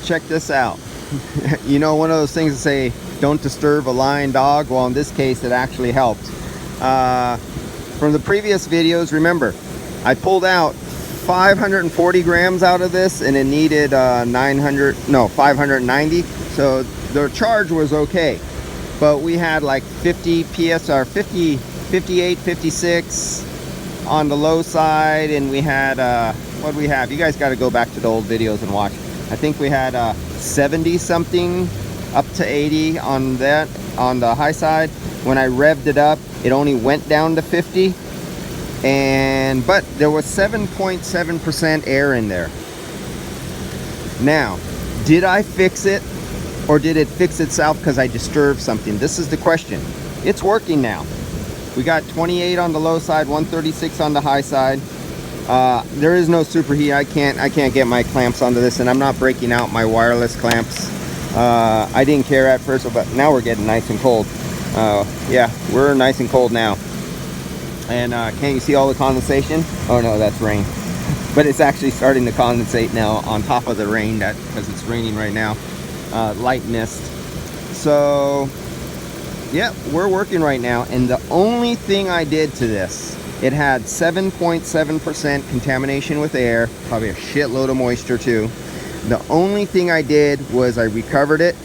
check this out. You know, one of those things that say don't disturb a lion dog. Well, in this case it actually helped. From the previous videos, remember I pulled out 540 grams out of this and it needed 590, so the charge was okay, but we had like 50 PSR, 58, 56 on the low side, and we had what do we have? You guys got to go back to the old videos and watch. I think we had 70 something up to 80 on that, on the high side. When I revved it up, it only went down to 50, but there was 7.7% air in there. Now, did I fix it, or did it fix itself because I disturbed something? This is the question. It's working now. We got 28 on the low side, 136 on the high side. There is no superheat. I can't get my clamps onto this, and I'm not breaking out my wireless clamps. I didn't care at first, but now we're getting nice and cold. Yeah, we're nice and cold now. And can't you see all the condensation? Oh no, that's rain. But it's actually starting to condensate now on top of the rain, because it's raining right now. Light mist. So yeah, we're working right now, and the only thing I did to this, it had 7.7% contamination with air, probably a shitload of moisture too. The only thing I did was I recovered it,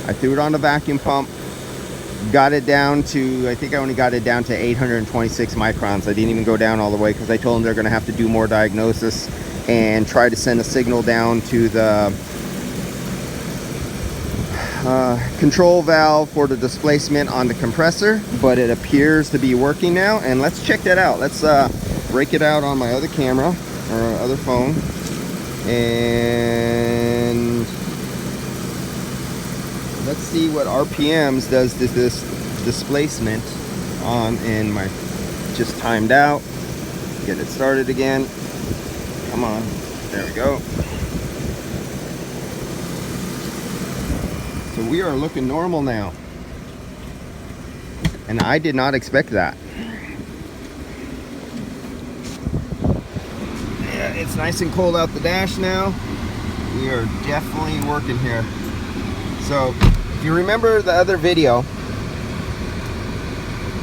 I threw it on the vacuum pump, got it down to, I think I only got it down to 826 microns. I didn't even go down all the way because I told them they're going to have to do more diagnosis and try to send a signal down to the control valve for the displacement on the compressor, but it appears to be working now. And let's check that out. Let's break it out on my other camera or other phone, and let's see what RPMs does this displacement on. And my just timed out. Get it started again. Come on, there we go. So we are looking normal now, and I did not expect that. Yeah, it's nice and cold out the dash now. We are definitely working here. So if you remember the other video,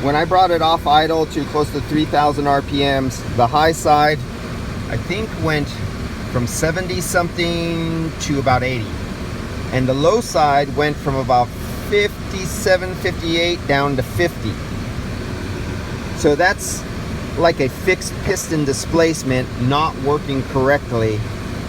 when I brought it off idle to close to 3,000 RPMs, the high side I think went from 70 something to about 80. And the low side went from about 57, 58 down to 50. So that's like a fixed piston displacement not working correctly.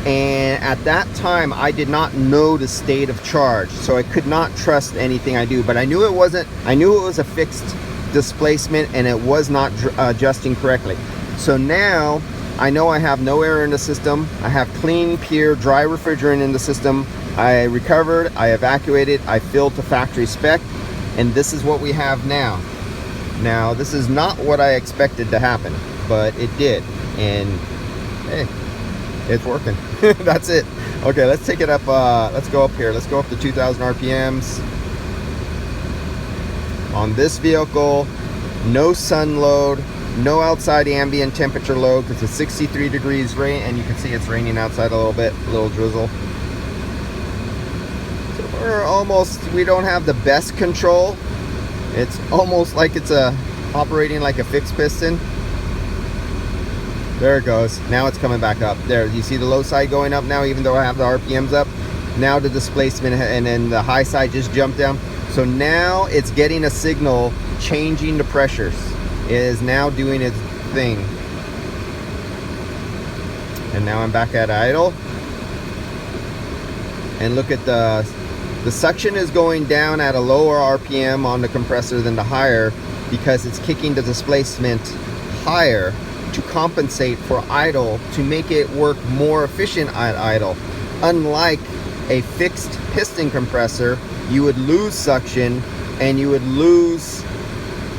And at that time, I did not know the state of charge, so I could not trust anything I do. But I knew it wasn't. I knew it was a fixed displacement, and it was not adjusting correctly. So now I know I have no air in the system. I have clean, pure, dry refrigerant in the system. I recovered, I evacuated, I filled to factory spec, and this is what we have now. Now, this is not what I expected to happen, but it did, and hey, it's working. That's it. Okay, let's take it up, let's go up here. Let's go up to 2,000 RPMs. On this vehicle, no sun load, no outside ambient temperature load, because it's 63 degrees rain, and you can see it's raining outside a little bit, a little drizzle. We don't have the best control. It's almost like it's operating like a fixed piston. There it goes. Now it's coming back up. There, you see the low side going up now, even though I have the RPMs up. Now the displacement, and then the high side just jumped down. So now it's getting a signal, changing the pressures. It is now doing its thing. And now I'm back at idle. And look at the suction is going down at a lower RPM on the compressor than the higher, because it's kicking the displacement higher to compensate for idle, to make it work more efficient at idle. Unlike a fixed piston compressor, you would lose suction and you would lose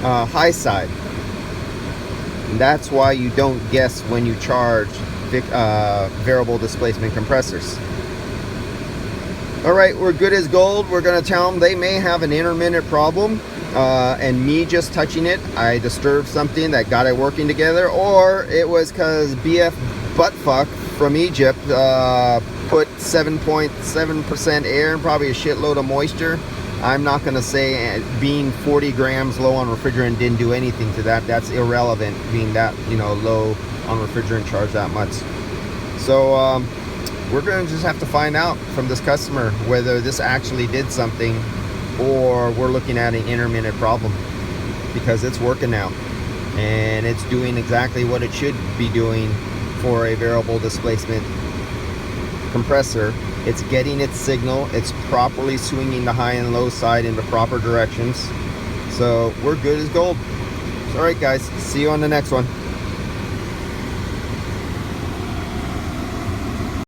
high side. And that's why you don't guess when you charge variable displacement compressors. All right, we're good as gold. We're gonna tell them they may have an intermittent problem, and me just touching it, I disturbed something that got it working together, or it was because BF Buttfuck from Egypt put 7.7% air and probably a shitload of moisture, I'm not going to say being 40 grams low on refrigerant didn't do anything to that. That's irrelevant, being that, you know, low on refrigerant charge that much. So we're going to just have to find out from this customer whether this actually did something or we're looking at an intermittent problem, because it's working now and it's doing exactly what it should be doing for a variable displacement compressor. It's getting its signal, it's properly swinging the high and low side in the proper directions, so we're good as gold. All right guys, see you on the next one.